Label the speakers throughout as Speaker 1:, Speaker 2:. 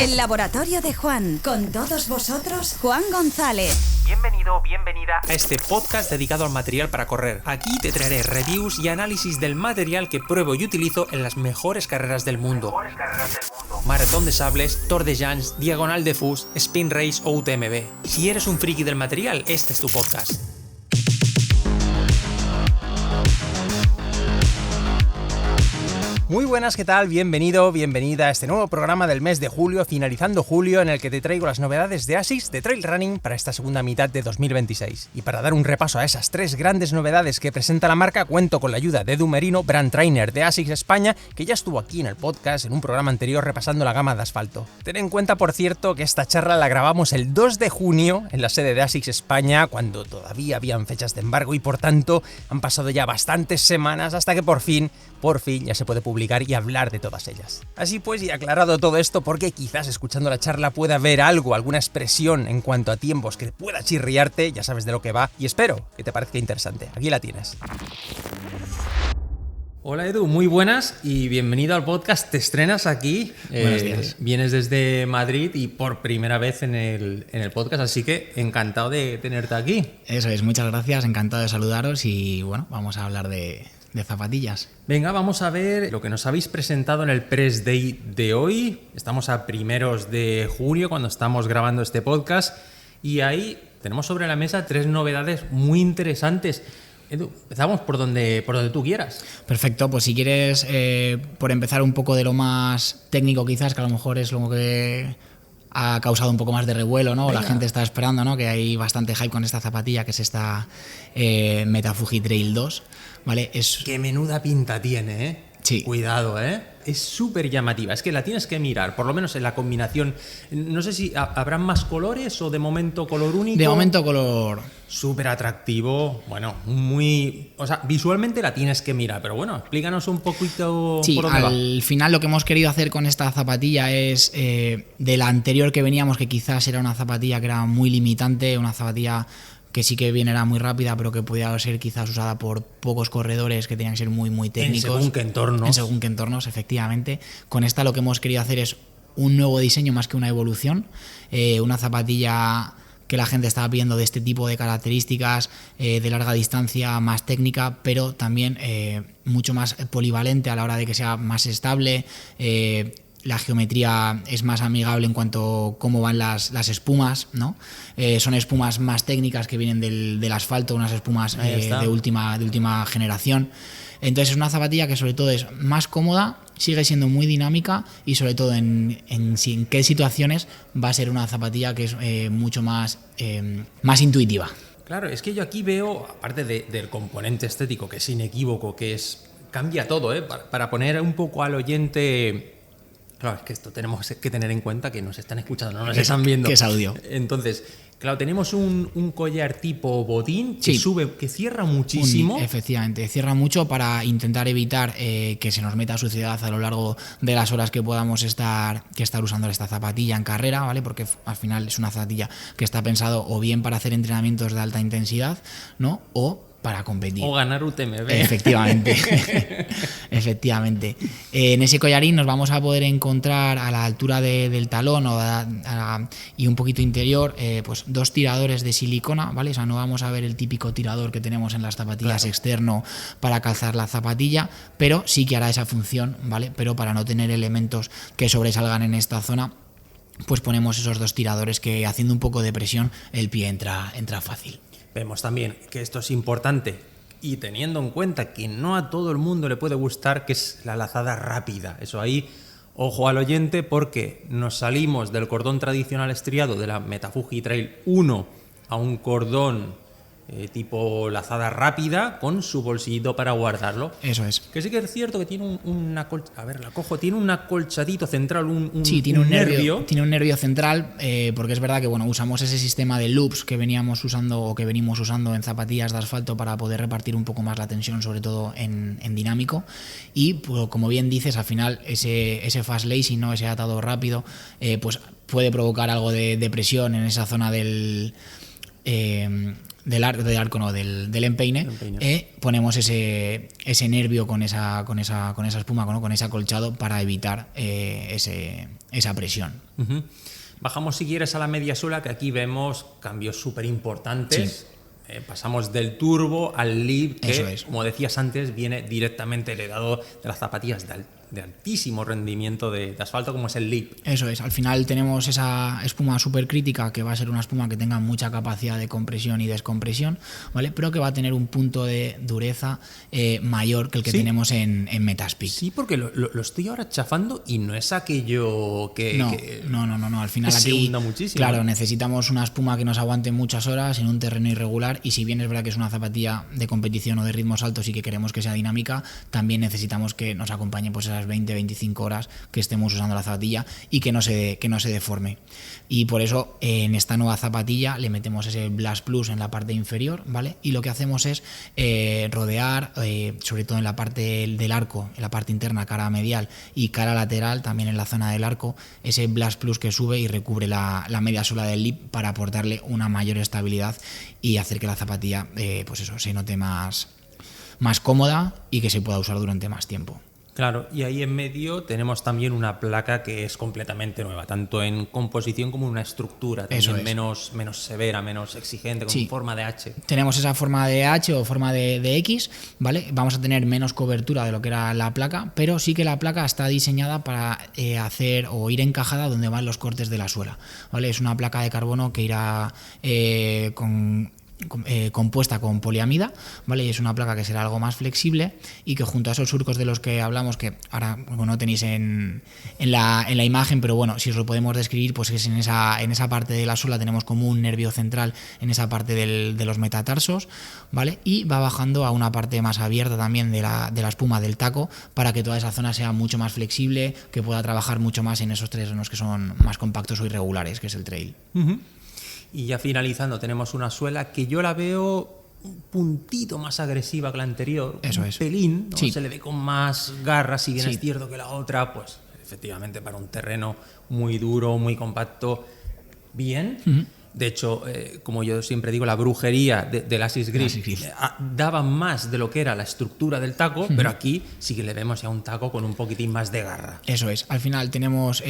Speaker 1: El laboratorio de Juan. Con todos vosotros, Juan González.
Speaker 2: Bienvenido, bienvenida a este podcast dedicado al material para correr. Aquí te traeré reviews y análisis del material que pruebo y utilizo en las mejores carreras del mundo. Maratón de Sables, Tour de Llans, Diagonal de Fus, Spin Race o UTMB. Si eres un friki del material, este es tu podcast. Muy buenas, ¿qué tal? Bienvenido, bienvenida a este nuevo programa del mes de julio, finalizando julio, en el que te traigo las novedades de ASICS de Trail Running para esta segunda mitad de 2026. Y para dar un repaso a esas tres grandes novedades que presenta la marca, cuento con la ayuda de Edu Merino, brand trainer de ASICS España, que ya estuvo aquí en el podcast en un programa anterior repasando la gama de asfalto. Ten en cuenta, por cierto, que esta charla la grabamos el 2 de junio en la sede de ASICS España, cuando todavía habían fechas de embargo y por tanto han pasado ya bastantes semanas hasta que por fin ya se puede publicar y hablar de todas ellas. Así pues, y aclarado todo esto, porque quizás escuchando la charla pueda haber algo, alguna expresión en cuanto a tiempos que pueda chirriarte, ya sabes de lo que va, y espero que te parezca interesante. Aquí la tienes. Hola Edu, muy buenas y bienvenido al podcast. Te estrenas aquí.
Speaker 3: Buenos días.
Speaker 2: Vienes desde Madrid y por primera vez en el podcast, así que encantado de tenerte aquí.
Speaker 3: Eso es, muchas gracias, encantado de saludaros y bueno, vamos a hablar de zapatillas.
Speaker 2: Venga, vamos a ver lo que nos habéis presentado en el Press Day de hoy. Estamos a primeros de junio cuando estamos grabando este podcast y ahí tenemos sobre la mesa tres novedades muy interesantes. Edu, empezamos por donde tú quieras.
Speaker 3: Perfecto, pues si quieres, por empezar un poco de lo más técnico quizás, que a lo mejor es lo que ha causado un poco más de revuelo, ¿no? Venga. La gente está esperando, ¿no? Que hay bastante hype con esta zapatilla, que es esta Metafuji Trail 2, ¿vale?
Speaker 2: Qué menuda pinta tiene, ¿eh?
Speaker 3: Sí.
Speaker 2: Cuidado, ¿eh? Es súper llamativa. Es que la tienes que mirar, por lo menos en la combinación. No sé si habrán más colores o de momento color único.
Speaker 3: De momento color.
Speaker 2: Súper atractivo. Bueno, muy... O sea, visualmente la tienes que mirar, pero bueno, explícanos un poquito
Speaker 3: sí,
Speaker 2: por dónde va.
Speaker 3: Al final lo que hemos querido hacer con esta zapatilla es de la anterior que veníamos, que quizás era una zapatilla que era muy limitante, una zapatilla que sí que bien era muy rápida, pero que podía ser quizás usada por pocos corredores que tenían que ser muy, muy técnicos.
Speaker 2: En según qué entornos.
Speaker 3: En según qué entornos, efectivamente. Con esta lo que hemos querido hacer es un nuevo diseño más que una evolución. Una zapatilla que la gente estaba pidiendo de este tipo de características, de larga distancia, más técnica, pero también mucho más polivalente a la hora de que sea más estable. La geometría es más amigable en cuanto a cómo van las espumas, ¿no? Son espumas más técnicas que vienen del asfalto, unas espumas de última generación. Entonces es una zapatilla que sobre todo es más cómoda, sigue siendo muy dinámica y sobre todo en qué situaciones va a ser una zapatilla que es mucho más intuitiva.
Speaker 2: Claro, es que yo aquí veo, aparte del componente estético, que es inequívoco, cambia todo, ¿eh? Para poner un poco al oyente... Claro, es que esto tenemos que tener en cuenta que nos están escuchando, no nos están viendo.
Speaker 3: Que es audio.
Speaker 2: Entonces, claro, tenemos un collar tipo botín que
Speaker 3: sí.
Speaker 2: que cierra muchísimo.
Speaker 3: Efectivamente, cierra mucho para intentar evitar que se nos meta suciedad a lo largo de las horas que podamos estar usando esta zapatilla en carrera, ¿vale? Porque al final es una zapatilla que está pensado o bien para hacer entrenamientos de alta intensidad, ¿no? O para competir.
Speaker 2: O ganar UTMB.
Speaker 3: Efectivamente. Efectivamente. En ese collarín nos vamos a poder encontrar a la altura del talón y un poquito interior, pues dos tiradores de silicona, ¿vale? O sea, no vamos a ver el típico tirador que tenemos en las zapatillas externo para calzar la zapatilla, pero sí que hará esa función, ¿vale? Pero para no tener elementos que sobresalgan en esta zona, pues ponemos esos dos tiradores que haciendo un poco de presión el pie entra fácil.
Speaker 2: Vemos también que esto es importante y teniendo en cuenta que no a todo el mundo le puede gustar, que es la lazada rápida. Eso ahí, ojo al oyente, porque nos salimos del cordón tradicional estriado de la Metafuji Trail 1 a un cordón tipo lazada rápida con su bolsillito para guardarlo.
Speaker 3: Eso es.
Speaker 2: Que sí que es cierto que tiene tiene un acolchadito central,
Speaker 3: tiene un nervio. Tiene un nervio central, porque es verdad que bueno, usamos ese sistema de loops que venimos usando en zapatillas de asfalto para poder repartir un poco más la tensión, sobre todo en dinámico. Y pues, como bien dices, al final ese fast lacing, ¿no? Ese atado rápido, pues puede provocar algo de presión en esa zona del empeine, ponemos ese nervio con esa espuma, ¿no? Con ese acolchado para evitar esa presión.
Speaker 2: Uh-huh. Bajamos, si quieres, a la media suela, que aquí vemos cambios súper importantes. Sí. Pasamos del turbo al lip, que, como decías antes, viene directamente heredado de las zapatillas de altísimo rendimiento de asfalto, como es el lip.
Speaker 3: Eso es, al final tenemos esa espuma súper crítica, que va a ser una espuma que tenga mucha capacidad de compresión y descompresión, ¿vale? Pero que va a tener un punto de dureza mayor que el que tenemos en Metaspeed.
Speaker 2: Sí, porque lo estoy ahora chafando y no es aquello que...
Speaker 3: No, al final aquí,
Speaker 2: se hunda muchísimo.
Speaker 3: Claro, necesitamos una espuma que nos aguante muchas horas en un terreno irregular, y si bien es verdad que es una zapatilla de competición o de ritmos altos y que queremos que sea dinámica, también necesitamos que nos acompañe pues esas 20-25 horas que estemos usando la zapatilla y que no se deforme. Y por eso en esta nueva zapatilla le metemos ese Blast Plus en la parte inferior, ¿vale? Y lo que hacemos es rodear, sobre todo en la parte del arco, en la parte interna, cara medial y cara lateral, también en la zona del arco, ese Blast Plus que sube y recubre la media suela del lip para aportarle una mayor estabilidad y hacer que la zapatilla se note más cómoda y que se pueda usar durante más tiempo.
Speaker 2: Claro, y ahí en medio tenemos también una placa que es completamente nueva, tanto en composición como en una estructura, también menos severa, menos exigente, con forma de H.
Speaker 3: Tenemos esa forma de H o forma de X, ¿vale? Vamos a tener menos cobertura de lo que era la placa, pero sí que la placa está diseñada para hacer o ir encajada donde van los cortes de la suela, ¿vale? Es una placa de carbono que irá compuesta con poliamida, ¿vale? Y es una placa que será algo más flexible y que junto a esos surcos de los que hablamos, que ahora no tenéis en la imagen, pero bueno, si os lo podemos describir, pues es en esa parte de la suela tenemos como un nervio central en esa parte de los metatarsos, ¿vale? Y va bajando a una parte más abierta también de la espuma del taco para que toda esa zona sea mucho más flexible, que pueda trabajar mucho más en esos terrenos que son más compactos o irregulares, que es el trail.
Speaker 2: Uh-huh. Y ya finalizando, tenemos una suela que yo la veo un puntito más agresiva que la anterior.
Speaker 3: Eso
Speaker 2: un pelín, ¿no?
Speaker 3: Sí.
Speaker 2: Se le ve con más garras, si bien es cierto que la otra, pues efectivamente para un terreno muy duro, muy compacto, bien. Uh-huh. De hecho, como yo siempre digo, la brujería del Asics Grip daba más de lo que era la estructura del taco, uh-huh, pero aquí sí que le vemos ya un taco con un poquitín más de garra.
Speaker 3: Eso es, al final tenemos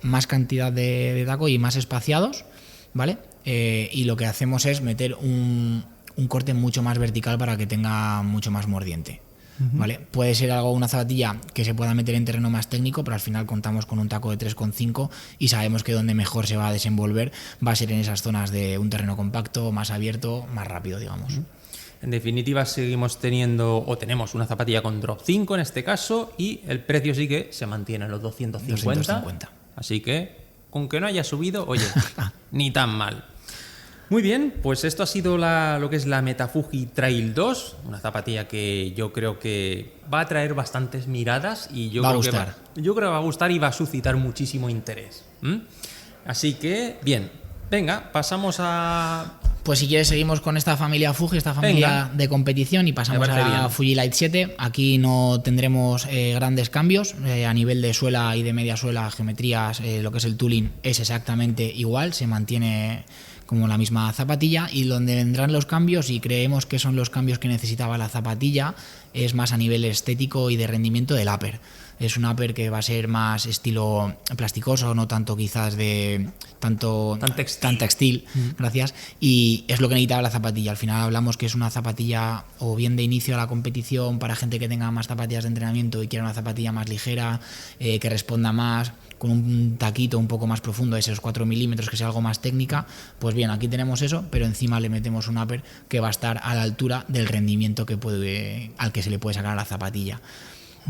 Speaker 3: más cantidad de taco y más espaciados, ¿vale? Y lo que hacemos es meter un corte mucho más vertical para que tenga mucho más mordiente, ¿vale? Puede ser una zapatilla que se pueda meter en terreno más técnico, pero al final contamos con un taco de 3,5 y sabemos que donde mejor se va a desenvolver va a ser en esas zonas de un terreno compacto, más abierto, más rápido, digamos.
Speaker 2: En definitiva, tenemos una zapatilla con drop 5 en este caso, y el precio sí que se mantiene en los 250. Así que, aunque no haya subido, oye, ni tan mal. Muy bien, pues esto ha sido lo que es la Metafuji Trail 2, una zapatilla que yo creo que va a traer bastantes miradas y yo creo que va a gustar y va a suscitar muchísimo interés. Así que, bien, venga, pasamos a...
Speaker 3: Pues si quieres seguimos con esta familia Fuji, esta familia de competición, y pasamos a la Fuji Light 7. Aquí no tendremos grandes cambios a nivel de suela y de media suela, geometrías, lo que es el tooling es exactamente igual, se mantiene como la misma zapatilla, y donde vendrán los cambios, y creemos que son los cambios que necesitaba la zapatilla, es más a nivel estético y de rendimiento del upper. Es un upper que va a ser más estilo plasticoso, no tanto quizás tan textil, gracias, y es lo que necesitaba la zapatilla. Al final hablamos que es una zapatilla o bien de inicio a la competición para gente que tenga más zapatillas de entrenamiento y quiera una zapatilla más ligera, que responda más, con un taquito un poco más profundo, esos 4 milímetros, que sea algo más técnica. Pues bien, aquí tenemos eso, pero encima le metemos un upper que va a estar a la altura del rendimiento al que se le puede sacar a la zapatilla.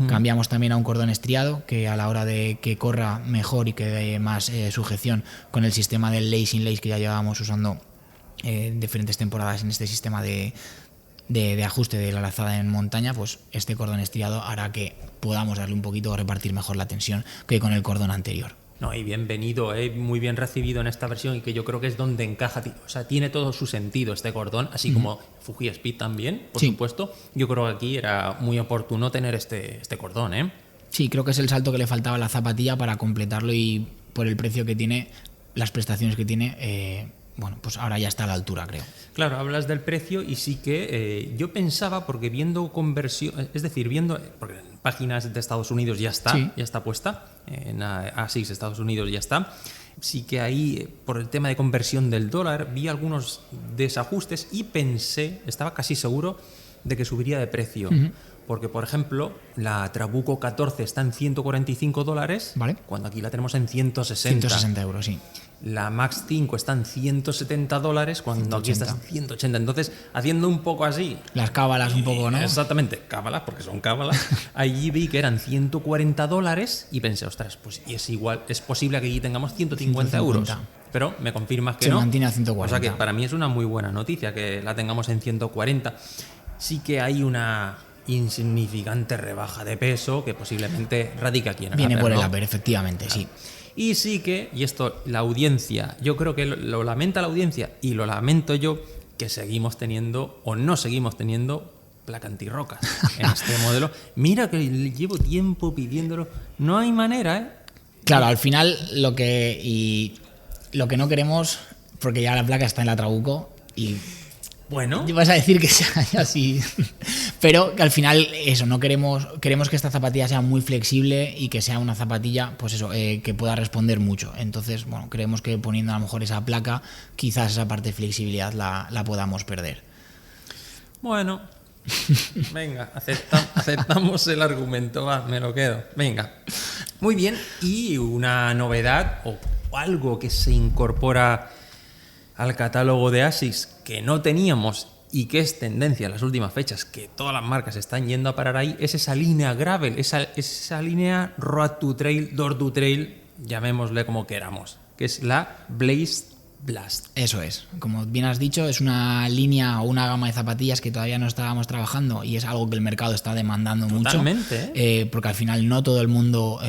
Speaker 3: Cambiamos también a un cordón estriado, que a la hora de que corra mejor y que dé más sujeción, con el sistema del lace in lace que ya llevábamos usando en diferentes temporadas en este sistema de ajuste de la lazada en montaña, pues este cordón estriado hará que podamos darle un poquito, repartir mejor la tensión que con el cordón anterior.
Speaker 2: No, y bienvenido, muy bien recibido en esta versión, y que yo creo que es donde encaja, o sea, tiene todo su sentido este cordón, así como Fuji Speed también, por supuesto. Yo creo que aquí era muy oportuno tener este cordón, ¿eh?
Speaker 3: Sí, creo que es el salto que le faltaba a la zapatilla para completarlo, y por el precio que tiene, las prestaciones que tiene, bueno, pues ahora ya está a la altura, creo.
Speaker 4: Claro, hablas del precio y sí que yo pensaba, porque viendo conversión, es decir, porque en páginas de Estados Unidos ya está puesta, en ASICS Estados Unidos ya está, sí que ahí, por el tema de conversión del dólar, vi algunos desajustes y estaba casi seguro de que subiría de precio. Porque, por ejemplo, la Trabuco 14 está en $145,
Speaker 3: ¿vale?
Speaker 4: Cuando aquí la tenemos en 160.
Speaker 3: 160 euros, sí.
Speaker 4: La Max 5 está en $170, cuando 180. Aquí está en 180. Entonces, haciendo un poco así...
Speaker 3: Las cábalas un poco, ¿no?
Speaker 4: Exactamente, cábalas, porque son cábalas. Allí vi que eran $140 y pensé, ostras, pues y es igual, es posible que aquí tengamos 150 euros. Pero me confirmas que
Speaker 3: se
Speaker 4: no.
Speaker 3: Se mantiene a 140.
Speaker 4: O sea que para mí es una muy buena noticia que la tengamos en 140. Sí que hay una insignificante rebaja de peso que posiblemente radica aquí en el
Speaker 3: Viene
Speaker 4: Aper,
Speaker 3: por el
Speaker 4: ¿no?
Speaker 3: Aper, efectivamente, sí.
Speaker 4: Y sí que, y esto la audiencia, yo creo que lo lamenta la audiencia y lo lamento yo, que seguimos teniendo o no seguimos teniendo placa antirrocas en este modelo. Mira que llevo tiempo pidiéndolo, no hay manera, ¿eh?
Speaker 3: Claro, al final lo que no queremos, porque ya la placa está en la Trabuco y...
Speaker 4: Bueno,
Speaker 3: vas a decir que sea así, pero que al final eso, no queremos que esta zapatilla sea muy flexible y que sea una zapatilla, pues eso, que pueda responder mucho. Entonces, bueno, creemos que poniendo a lo mejor esa placa, quizás esa parte de flexibilidad la podamos perder.
Speaker 4: Bueno, venga, aceptamos el argumento, va, me lo quedo. Venga, muy bien, y una novedad o algo que se incorpora al catálogo de ASICS que no teníamos y que es tendencia en las últimas fechas, que todas las marcas están yendo a parar ahí, es esa línea gravel, esa línea road to trail, door to trail, llamémosle como queramos, que es la Blaze Blast.
Speaker 3: Eso es, como bien has dicho, es una línea o una gama de zapatillas que todavía no estábamos trabajando y es algo que el mercado está demandando
Speaker 4: Totalmente,
Speaker 3: mucho, porque al final no todo el mundo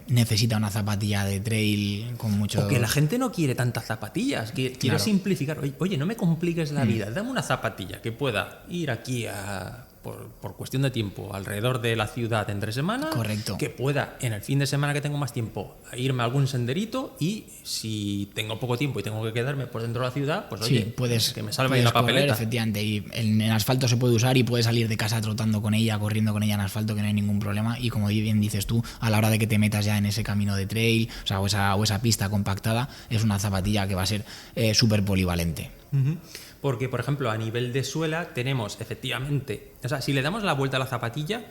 Speaker 3: necesita una zapatilla de trail con mucho...
Speaker 4: O que la gente no quiere tantas zapatillas, quiere simplificar. Oye, no me compliques la vida, dame una zapatilla que pueda ir aquí por cuestión de tiempo alrededor de la ciudad entre semana.
Speaker 3: Correcto.
Speaker 4: Que pueda en el fin de semana que tengo más tiempo irme a algún senderito y si tengo poco tiempo y tengo que quedarme por dentro de la ciudad, pues oye, que me salve la papeleta.
Speaker 3: Correr, efectivamente, y en asfalto se puede usar y puedes salir de casa trotando con ella, corriendo con ella en asfalto, que no hay ningún problema. Y como bien dices tú, a la hora de que te metas ya en ese camino de trail, o esa pista compactada, es una zapatilla que va a ser súper polivalente.
Speaker 4: Porque, por ejemplo, a nivel de suela tenemos efectivamente, o sea, si le damos la vuelta a la zapatilla,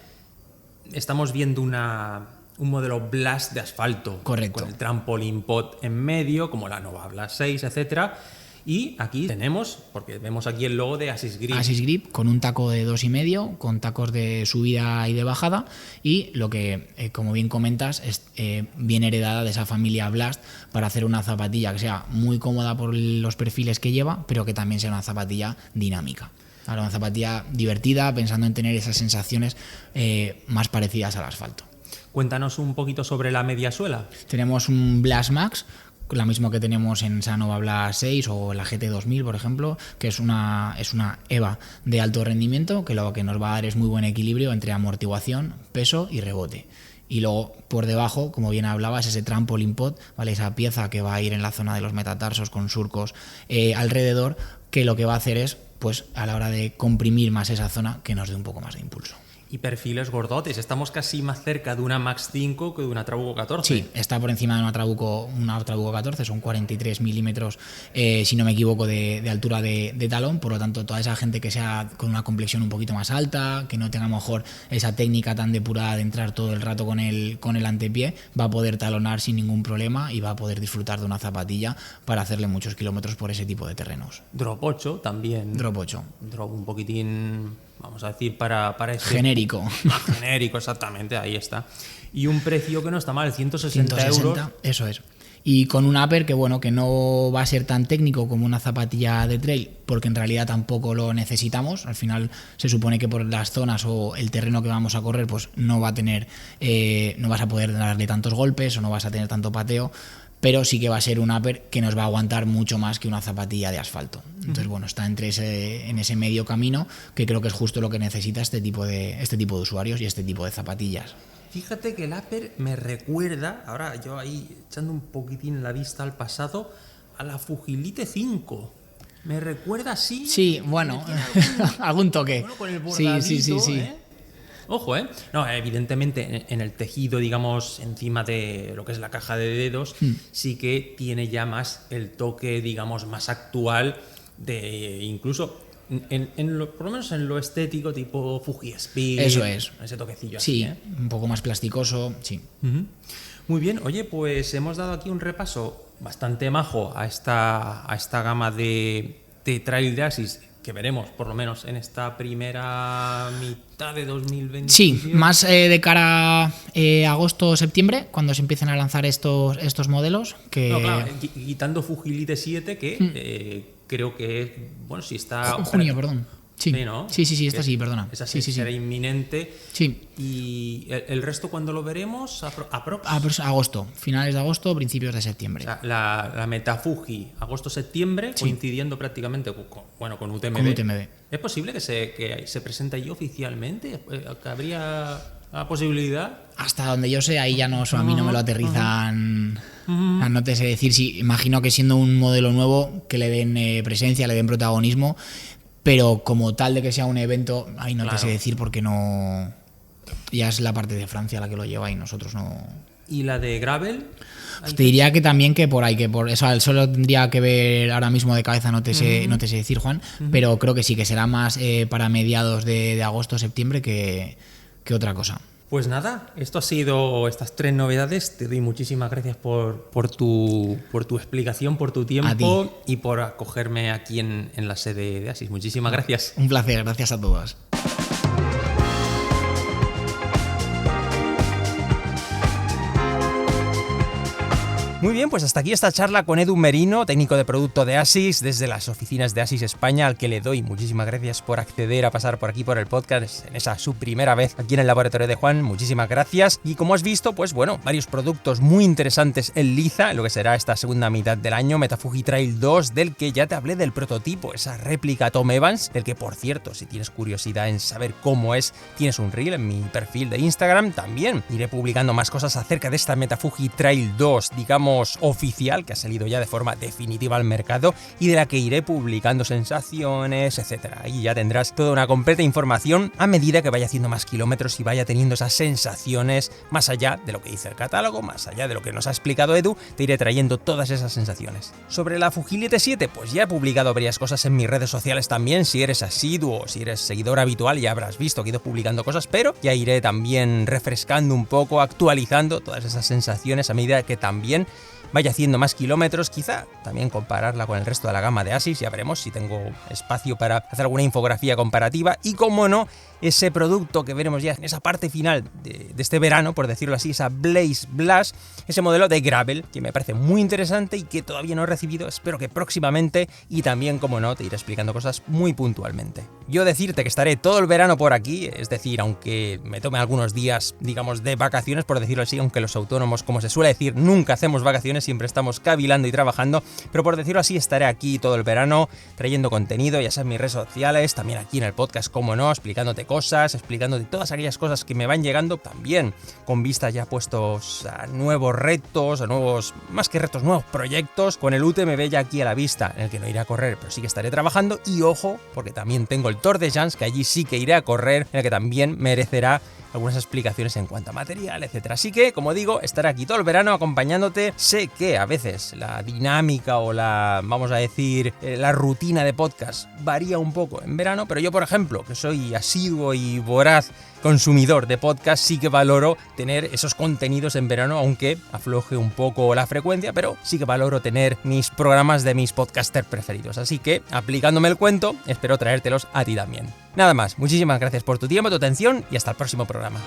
Speaker 4: estamos viendo un modelo Blast de asfalto.
Speaker 3: Correcto.
Speaker 4: Con el trampoline pod en medio, como la Nova Blast 6, etcétera. Y aquí tenemos, porque vemos aquí el logo de ASICS Grip.
Speaker 3: ASICS Grip con un taco de 2,5, con tacos de subida y de bajada, y lo que, como bien comentas, es bien heredada de esa familia Blast para hacer una zapatilla que sea muy cómoda por los perfiles que lleva, pero que también sea una zapatilla dinámica. Ahora, una zapatilla divertida, pensando en tener esas sensaciones más parecidas al asfalto.
Speaker 4: Cuéntanos un poquito sobre la media suela.
Speaker 3: Tenemos un Blast Max, la misma que tenemos en Sanova Blast 6 o la GT2000, por ejemplo, que es una EVA de alto rendimiento que lo que nos va a dar es muy buen equilibrio entre amortiguación, peso y rebote. Y luego por debajo, como bien hablabas, ese trampoline pod, ¿vale? Esa pieza que va a ir en la zona de los metatarsos con surcos alrededor, que lo que va a hacer es, pues a la hora de comprimir más esa zona, que nos dé un poco más de impulso.
Speaker 4: Y perfiles gordotes, estamos casi más cerca de una Max 5 que de una Trabuco 14.
Speaker 3: Sí, está por encima de una Trabuco 14, son 43 milímetros, si no me equivoco, de altura de talón. Por lo tanto, toda esa gente que sea con una complexión un poquito más alta, que no tenga a lo mejor esa técnica tan depurada de entrar todo el rato con el antepié, va a poder talonar sin ningún problema y va a poder disfrutar de una zapatilla para hacerle muchos kilómetros por ese tipo de terrenos.
Speaker 4: Drop 8 también.
Speaker 3: Drop 8.
Speaker 4: Drop un poquitín, vamos a decir, para ese...
Speaker 3: Genérico.
Speaker 4: Genérico, exactamente, ahí está. Y un precio que no está mal, 160 euros.
Speaker 3: Eso es. Y con un upper que, bueno, que no va a ser tan técnico como una zapatilla de trail, porque en realidad tampoco lo necesitamos. Al final se supone que por las zonas o el terreno que vamos a correr, pues no va a tener, no vas a poder darle tantos golpes o no vas a tener tanto pateo, pero sí que va a ser un upper que nos va a aguantar mucho más que una zapatilla de asfalto. Entonces, bueno, está en ese medio camino, que creo que es justo lo que necesita este tipo de usuarios y este tipo de zapatillas.
Speaker 4: Fíjate que el upper me recuerda, ahora yo ahí echando un poquitín la vista al pasado, a la Fujilite 5. Me recuerda así.
Speaker 3: Sí, bueno, algún toque.
Speaker 4: Bueno, con el bordadito,
Speaker 3: sí.
Speaker 4: Ojo, ¿eh? No, evidentemente en el tejido, digamos, encima de lo que es la caja de dedos, sí que tiene ya más el toque, digamos, más actual de incluso por lo menos en lo estético, tipo Fuji Speed.
Speaker 3: Eso es.
Speaker 4: Ese toquecillo
Speaker 3: Sí,
Speaker 4: así, ¿eh?
Speaker 3: un poco más plasticoso, sí.
Speaker 4: Uh-huh. Muy bien, oye, pues hemos dado aquí un repaso bastante majo a esta gama de trail de Asics que veremos por lo menos en esta primera mitad de 2020.
Speaker 3: Sí, más de cara a agosto o septiembre, cuando se empiecen a lanzar estos modelos. Que...
Speaker 4: No, claro, quitando Fujilite 7, que creo que, bueno, si está...
Speaker 3: Junio, perdón. Sí,
Speaker 4: ¿no?
Speaker 3: sí, esta sí, perdona.
Speaker 4: Esa
Speaker 3: sí.
Speaker 4: será inminente.
Speaker 3: Sí.
Speaker 4: ¿Y el resto cuándo lo veremos?
Speaker 3: Agosto, finales de agosto, principios de septiembre.
Speaker 4: O sea, la Metafuji, agosto-septiembre, sí, coincidiendo prácticamente con UTMB.
Speaker 3: Con UTMB.
Speaker 4: ¿Es posible que se presente ahí oficialmente? ¿Que habría la posibilidad?
Speaker 3: Hasta donde yo sé, ahí ya no, a mí no me lo aterrizan. No te sé decir si, imagino que siendo un modelo nuevo, que le den presencia, le den protagonismo. Pero como tal de que sea un evento, ahí no, claro, te sé decir porque no... Ya es la parte de Francia la que lo lleva y nosotros no...
Speaker 4: ¿Y la de Gravel?
Speaker 3: Pues te diría que también que por ahí, eso solo tendría que ver ahora mismo de cabeza, no te sé decir, Juan, pero creo que sí, que será más para mediados de agosto o septiembre que otra cosa.
Speaker 4: Pues nada, esto ha sido estas 3 novedades. Te doy muchísimas gracias por tu explicación, por tu tiempo y por acogerme aquí en la sede de Asics. Muchísimas gracias.
Speaker 3: Un placer, gracias a todos.
Speaker 2: Muy bien, pues hasta aquí esta charla con Edu Merino, técnico de producto de Asics, desde las oficinas de Asics España, al que le doy muchísimas gracias por acceder a pasar por aquí por el podcast en esa su primera vez aquí en el laboratorio de Juan. Muchísimas gracias. Y como has visto, pues bueno, varios productos muy interesantes en liza, en lo que será esta segunda mitad del año. Metafuji Trail 2, del que ya te hablé del prototipo, esa réplica Tom Evans, del que, por cierto, si tienes curiosidad en saber cómo es, tienes un reel en mi perfil de Instagram. También iré publicando más cosas acerca de esta Metafuji Trail 2, digamos, oficial, que ha salido ya de forma definitiva al mercado y de la que iré publicando sensaciones, etcétera. Ahí ya tendrás toda una completa información a medida que vaya haciendo más kilómetros y vaya teniendo esas sensaciones más allá de lo que dice el catálogo, más allá de lo que nos ha explicado Edu. Te iré trayendo todas esas sensaciones. Sobre la Fujilite 7, pues ya he publicado varias cosas en mis redes sociales también. Si eres asiduo, si eres seguidor habitual, ya habrás visto que he ido publicando cosas, pero ya iré también refrescando un poco, actualizando todas esas sensaciones a medida que también vaya haciendo más kilómetros, quizá también compararla con el resto de la gama de Asics. Ya veremos si tengo espacio para hacer alguna infografía comparativa y, como no, ese producto que veremos ya en esa parte final de este verano, por decirlo así, esa Blaze Blast, ese modelo de Gravel, que me parece muy interesante y que todavía no he recibido, espero que próximamente, y también, como no, te iré explicando cosas muy puntualmente. Yo decirte que estaré todo el verano por aquí, es decir, aunque me tome algunos días, digamos, de vacaciones, por decirlo así, aunque los autónomos, como se suele decir, nunca hacemos vacaciones, siempre estamos cavilando y trabajando, pero por decirlo así, estaré aquí todo el verano trayendo contenido, ya sea en mis redes sociales, también aquí en el podcast, como no, explicándote cosas, explicándote todas aquellas cosas que me van llegando, también con vistas ya puestos a nuevos retos, a nuevos, más que retos, nuevos proyectos, con el UTMB ya aquí a la vista, en el que no iré a correr, pero sí que estaré trabajando, y ojo, porque también tengo el Tour de Jans, que allí sí que iré a correr, en el que también merecerá algunas explicaciones en cuanto a material, etcétera. Así que, como digo, estaré aquí todo el verano acompañándote. Sé que a veces la dinámica o vamos a decir, la rutina de podcast varía un poco en verano, pero yo, por ejemplo, que soy asiduo y voraz consumidor de podcast, sí que valoro tener esos contenidos en verano, aunque afloje un poco la frecuencia, pero sí que valoro tener mis programas de mis podcasters preferidos. Así que, aplicándome el cuento, espero traértelos a ti también. Nada más, muchísimas gracias por tu tiempo, tu atención y hasta el próximo programa.